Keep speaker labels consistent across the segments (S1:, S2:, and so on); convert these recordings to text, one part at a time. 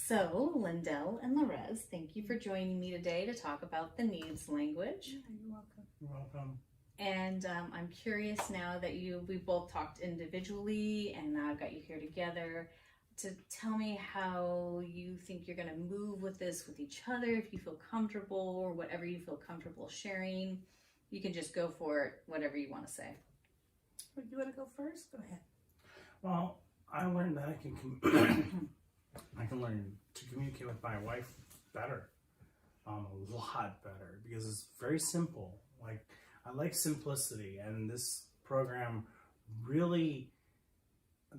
S1: So, Lyndell and Lorez, thank you for joining me today to talk about the needs language.
S2: Yeah, you're welcome.
S3: You're welcome.
S1: And I'm curious now that we both talked individually and now I've got you here together to tell me how you think you're going to move with this with each other, if you feel comfortable or whatever you feel comfortable sharing. You can just go for it, whatever you want to say.
S2: Would you want to go first? Go ahead.
S3: Well, I learned that I can learn to communicate with my wife better, a lot better, because it's very simple. Like, I like simplicity, and this program really,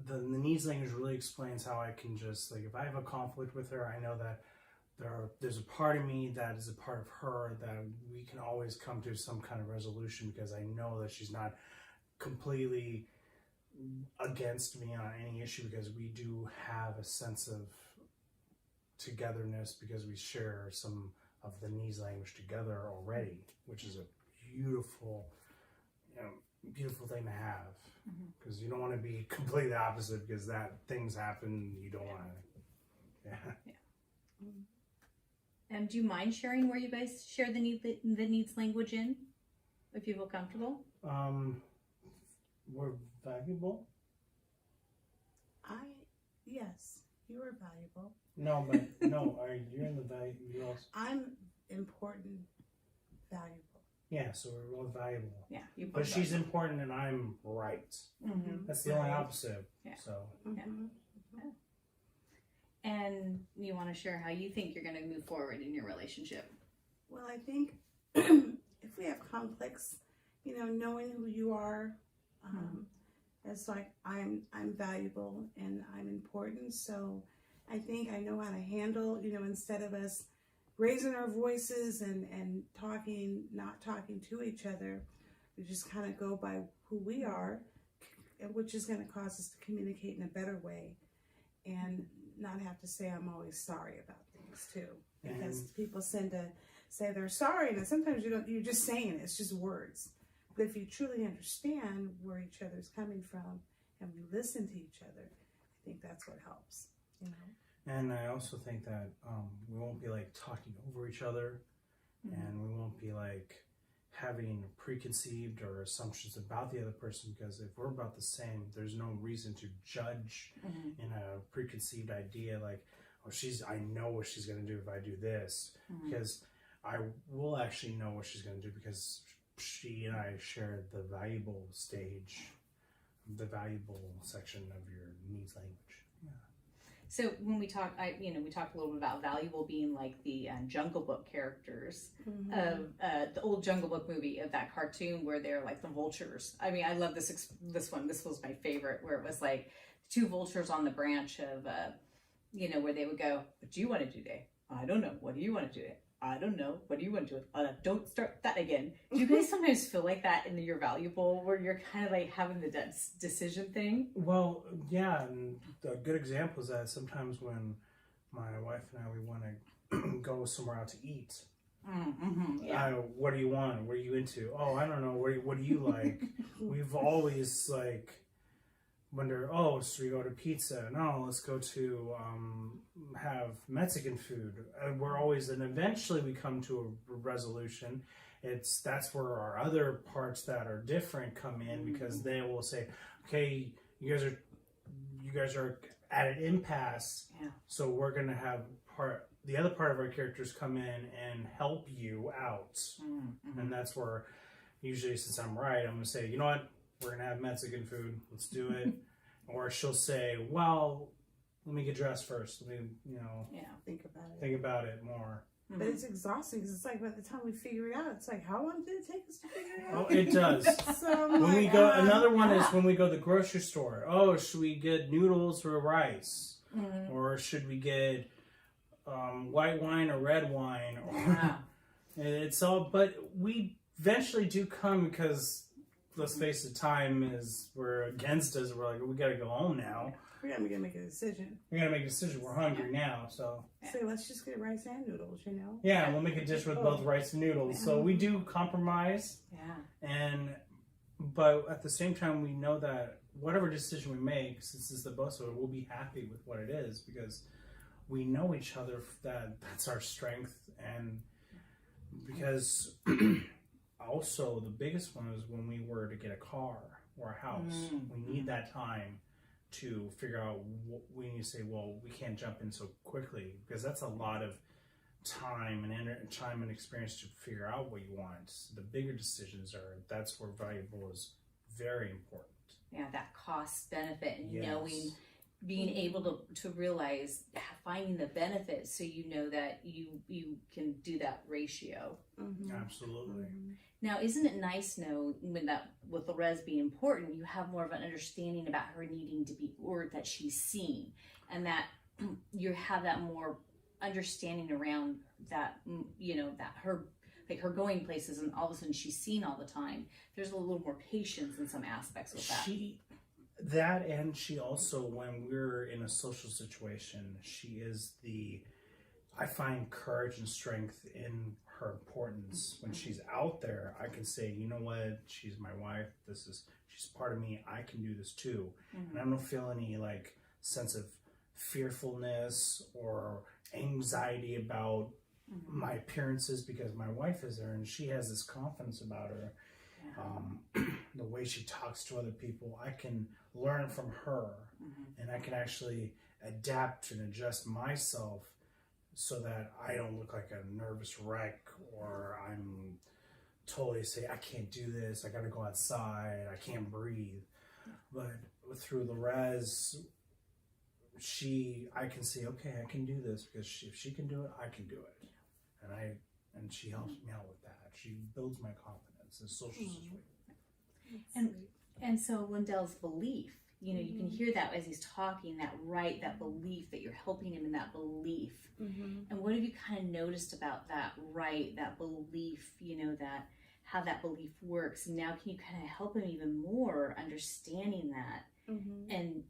S3: the needs language really explains how I can just, like, if I have a conflict with her, I know that there's a part of me that is a part of her that we can always come to some kind of resolution, because I know that she's not completely against me on any issue, because we do have a sense of togetherness because we share some of the needs language together already, which is a beautiful, beautiful thing to have, because you don't want to be completely opposite, because that things happen you don't want to.
S1: And do you mind sharing where you guys share the needs language in, if you feel comfortable?
S3: We're valuable.
S2: Yes, you are valuable.
S3: No, but no, you're in the value.
S2: I'm important, valuable.
S3: Yeah, so we're both valuable.
S1: Yeah,
S3: but she's important and I'm right.
S1: Mm-hmm.
S3: That's the only opposite.
S1: Yeah.
S3: So.
S2: Mm-hmm.
S1: Yeah. And you want to share how you think you're going to move forward in your relationship?
S2: Well, I think if we have conflicts, knowing who you are, it's like I'm valuable and I'm important. So I think I know how to handle, instead of us raising our voices and not talking to each other, we just kind of go by who we are, which is going to cause us to communicate in a better way and not have to say I'm always sorry about things too, because people tend to say they're sorry, and sometimes you're just saying it, it's just words. But if you truly understand where each other's coming from and we listen to each other, I think that's what helps,
S3: And I also think that we won't be like talking over each other, and we won't be like having preconceived or assumptions about the other person, because if we're about the same, there's no reason to judge in a preconceived idea like, oh, I know what she's going to do if I do this, because I will actually know what she's going to do, because she and I share the valuable stage, the valuable section of your needs language. Yeah.
S1: So when we talk, we talked a little bit about valuable being like the Jungle Book characters of the old Jungle Book movie, of that cartoon where they're like the vultures. I mean, I love this one. This was my favorite, where it was like two vultures on the branch of, where they would go, what do you want to do today? I don't know. What do you want to do today? I don't know. What do you want to do? Don't start that again. Do you guys sometimes feel like that in your valuable, where you're kind of like having the decision thing?
S3: Well, yeah, and a good example is that sometimes when my wife and I, we want to go somewhere out to eat.
S1: Yeah.
S3: What do you want? What are you into? Oh, I don't know. What do you like? We've always like wonder, oh, should we go to pizza? No, let's go to have Mexican food. We're always, and eventually we come to a resolution. That's where our other parts that are different come in, because they will say, okay, you guys are at an impasse, so we're gonna have the other part of our characters come in and help you out. And that's where usually, since I'm right, I'm gonna say, you know what, we're gonna have Mexican food, let's do it. Or she'll say, well, let me get dressed first. Let me, think about it more.
S2: But it's exhausting, because it's like by the time we figure it out, it's like, how long did it take us to figure it out?
S3: Oh, it does.
S2: So
S3: when we go, another one is when we go to the grocery store. Oh, should we get noodles or rice? Or should we get white wine or red wine? It's all, but we eventually do come, because let's face it, we're against us. We're like, we gotta go home now.
S2: We're gonna make a decision.
S3: We're hungry now, so.
S2: So let's just get rice and noodles,
S3: Yeah, we'll make a dish with both rice and noodles. So we do compromise.
S1: Yeah.
S3: But at the same time, we know that whatever decision we make, since it's the both of it, we'll be happy with what it is, because we know each other, that's our strength. And because also the biggest one is when we were to get a car or a house, we need that time to figure out what we need to say. Well, we can't jump in so quickly, because that's a lot of time and experience to figure out what you want. The bigger decisions that's where valuable is very important.
S1: Yeah, that cost benefit, and
S3: Yes.
S1: knowing, being able to realize, finding the benefits, so you know that you can do that ratio.
S3: Absolutely.
S1: Now, isn't it nice to know with Lorez being important, you have more of an understanding about her needing to be, or that she's seen, and that you have that more understanding around that, that her going places, and all of a sudden she's seen all the time. There's a little more patience in some aspects with that.
S3: And she also, when we're in a social situation, she is I find courage and strength in her importance. When she's out there, I can say, you know what, she's my wife, she's part of me, I can do this too. And I don't feel any sense of fearfulness or anxiety about my appearances, because my wife is there and she has this confidence about her. The way she talks to other people, I can learn from her, and I can actually adapt and adjust myself so that I don't look like a nervous wreck, or I'm totally say, I can't do this, I gotta go outside, I can't breathe. But through Lorez, I can say, okay, I can do this, because if she can do it, I can do it. And she helps me out with that. She builds my confidence in social situations.
S1: And so Lyndell's belief, you can hear that as he's talking, that belief, that you're helping him in that belief. And what have you kind of noticed about that belief, that how that belief works? And now can you kind of help him even more understanding that and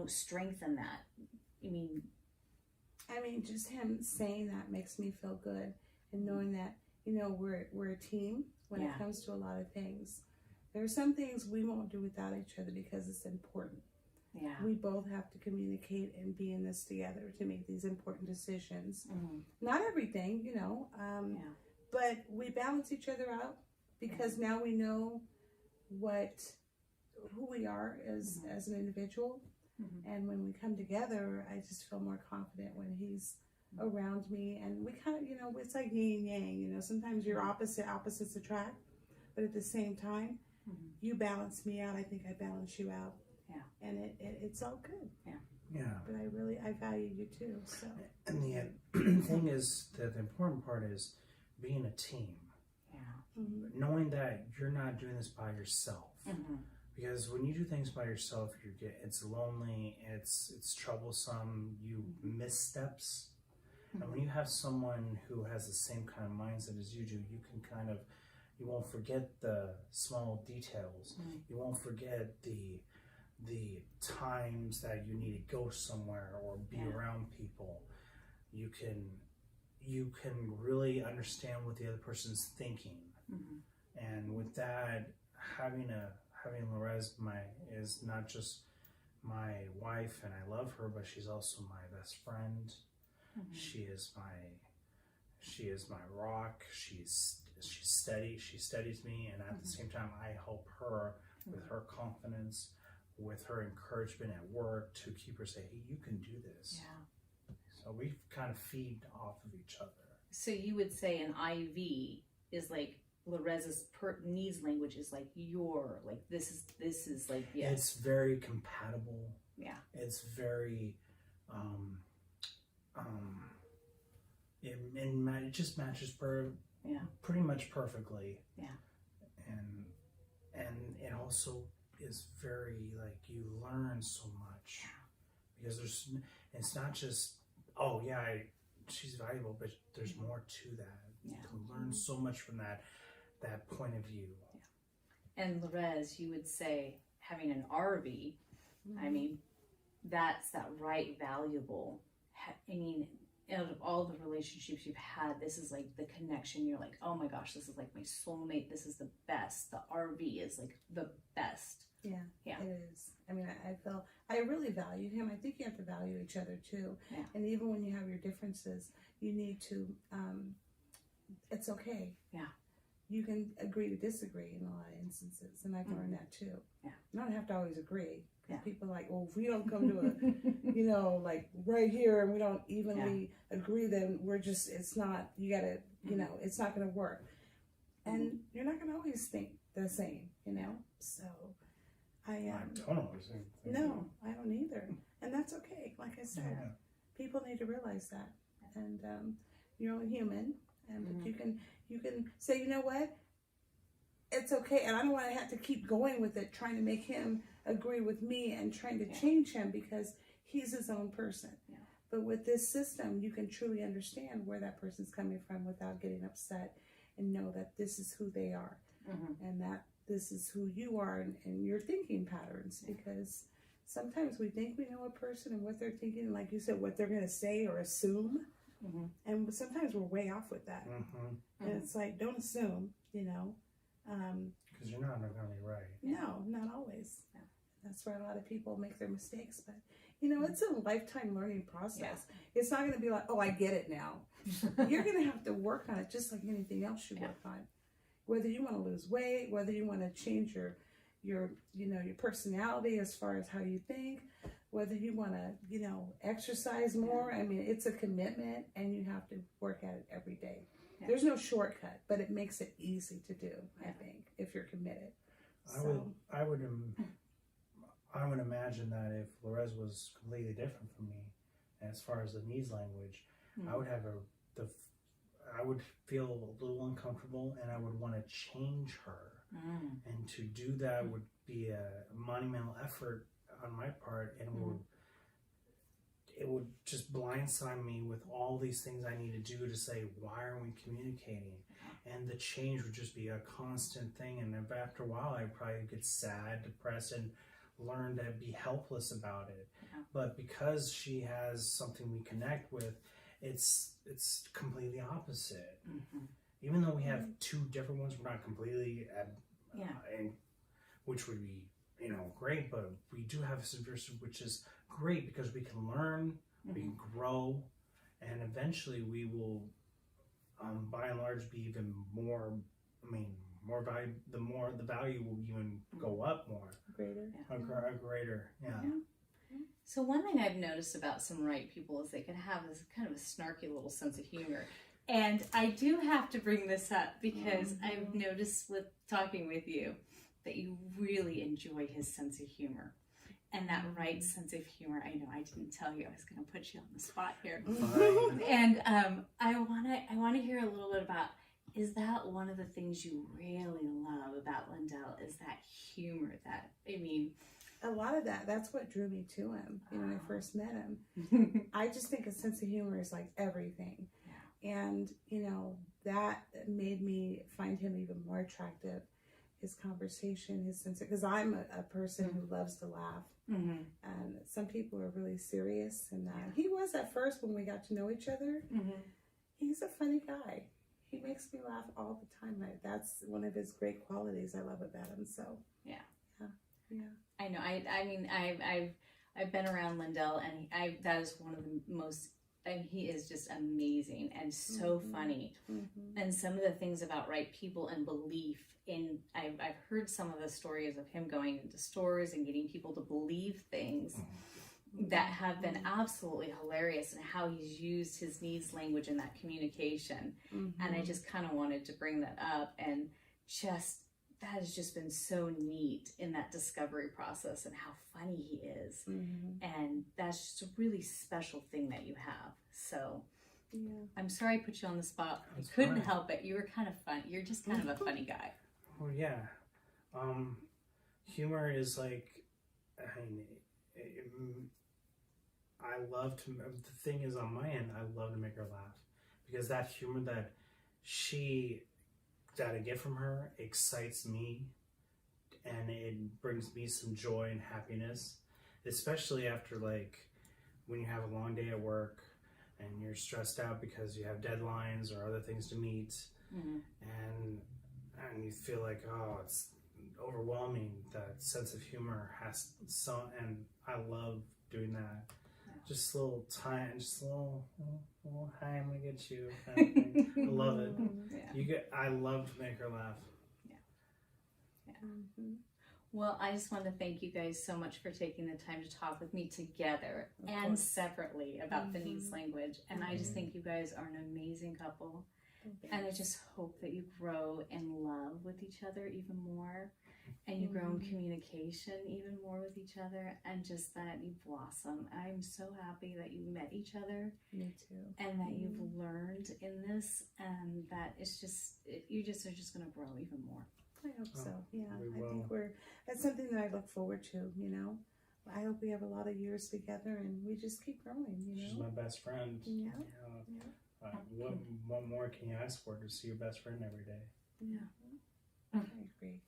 S1: strengthen that?
S2: I mean, just him saying that makes me feel good, and knowing that, we're a team when it comes to a lot of things. There are some things we won't do without each other because it's important.
S1: Yeah.
S2: We both have to communicate and be in this together to make these important decisions. Not everything, but we balance each other out, because now we know who we are as an individual. And when we come together, I just feel more confident when he's around me. And we kind of, it's like yin and yang, sometimes you're opposites attract, but at the same time, you balance me out, I think I balance you out.
S1: Yeah.
S2: And it's all good.
S3: Yeah.
S2: But I value you too, so.
S3: And the thing is, that the important part is being a team.
S1: Yeah.
S3: Knowing that you're not doing this by yourself. Because when you do things by yourself, it's lonely, it's troublesome, you miss steps. And when you have someone who has the same kind of mindset as you do, you can you won't forget the small details. You won't forget the times that you need to go somewhere or be around people. You can really understand what the other person's thinking. And with that, having Lorez is not just my wife, and I love her, but she's also my best friend. She is my rock. She's steady. She steadies me, and at the same time, I help her with her confidence, with her encouragement at work, to keep her saying, hey, you can do this.
S1: Yeah.
S3: So we kind of feed off of each other.
S1: So you would say an IV is like Lorez's needs language is like this is like, yes.
S3: It's very compatible.
S1: Yeah.
S3: It's very it just matches pretty much perfectly.
S1: Yeah.
S3: And it also is very, you learn so much. Yeah. Because it's not just, she's valuable, but there's more to that.
S1: Yeah.
S3: You can learn so much from that point of view.
S1: Yeah. And Lorez, you would say, having an RV, I mean, that's that valuable. I mean, out of all the relationships you've had, this is like the connection. You're like, oh my gosh, this is like my soulmate. This is the best. The RV is like the best.
S2: Yeah,
S1: Yeah.
S2: it is. I mean, I feel I really value him. I think you have to value each other too.
S1: Yeah.
S2: And even when you have your differences, you need to. It's okay.
S1: Yeah.
S2: You can agree to disagree in a lot of instances, and I've learned that too.
S1: Yeah.
S2: You don't have to always agree.
S1: Yeah.
S2: People are like, well, if we don't come to a, like right here, and we don't evenly agree, then we're just. It's not. You gotta. It's not going to work. And you're not going to always think the same. So. I
S3: don't always think.
S2: No, I don't either, and that's okay. Like I said, people need to realize that, and you're only human, and but you can say, you know what, it's okay, and I don't want to have to keep going with it, trying to make him agree with me and trying to change him because he's his own person.
S1: Yeah.
S2: But with this system, you can truly understand where that person's coming from without getting upset, and know that this is who they are, and that. This is who you are and your thinking patterns, because sometimes we think we know a person and what they're thinking, and like you said, what they're going to say or assume, and sometimes we're way off with that. And it's like, don't assume,
S3: because you're not going to be right.
S2: No, not always. Yeah. That's where a lot of people make their mistakes, but it's a lifetime learning process. Yeah. It's not going to be like, oh, I get it now. You're going to have to work on it just like anything else you work on. Whether you want to lose weight, whether you want to change your personality as far as how you think, whether you want to, exercise more. I mean, it's a commitment, and you have to work at it every day. Yeah. There's no shortcut, but it makes it easy to do, I think, if you're committed.
S3: I would imagine that if Lorez was completely different from me, as far as the needs language, I would have I would feel a little uncomfortable, and I would want to change her. And to do that would be a monumental effort on my part, and it would just blindside me with all these things I need to do to say, why aren't we communicating? And the change would just be a constant thing, and after a while I'd probably get sad, depressed, and learn to be helpless about it. But because she has something we connect with, it's completely opposite. Even though we have two different ones, we're not completely and which would be great, but we do have a subversive, which is great because we can learn, we can grow, and eventually we will by and large be even more more value. The value will even go up more, greater.
S1: So one thing I've noticed about some right people is they can have this kind of a snarky little sense of humor. And I do have to bring this up because I've noticed with talking with you that you really enjoy his sense of humor. And that right sense of humor, I know I didn't tell you, I was going to put you on the spot here. And I want to hear a little bit about, is that one of the things you really love about Lyndell, is that humor,
S2: a lot of that's what drew me to him when I first met him. I just think a sense of humor is like everything. And, that made me find him even more attractive. His conversation, his sense because I'm a person who loves to laugh. And some people are really serious. And he was at first when we got to know each other. He's a funny guy. He makes me laugh all the time. That's one of his great qualities I love about him. So, yeah.
S1: I know. I've been around Lyndell, and that is one of the most. He is just amazing and so funny. And some of the things about right people and belief in. I've heard some of the stories of him going into stores and getting people to believe things that have been absolutely hilarious, and how he's used his needs language in that communication. And I just kind of wanted to bring that up, and that has just been so neat in that discovery process, and how funny he is. And that's just a really special thing that you have. So I'm sorry I put you on the spot. I couldn't help it. You were kind of fun. You're just kind of a funny guy.
S3: Well, yeah. Humor is like, I love to, the thing is on my end, I love to make her laugh. Because that humor that I get from her excites me, and it brings me some joy and happiness, especially after when you have a long day at work and you're stressed out because you have deadlines or other things to meet, and you feel like, oh, overwhelming. That sense of humor has so, and I love doing that. Just a little time, just a little hi, I'm gonna get you. Kind of thing. I love it. I love to make her laugh.
S1: Well, I just want to thank you guys so much for taking the time to talk with me together and separately about the needs language. And I just think you guys are an amazing couple. And I just hope that you grow in love with each other even more, and you grow in communication even more with each other, and just that you blossom. I'm so happy that you met each other.
S2: Me too.
S1: And that you've learned in this, and that it's just, you just are just going to grow even more.
S2: I hope so. Yeah, I think that's something that I look forward to, you know. I hope we have a lot of years together and we just keep growing, you know.
S3: She's my best friend.
S2: Yeah.
S3: What more can you ask for to see your best friend every day?
S2: Yeah. I agree.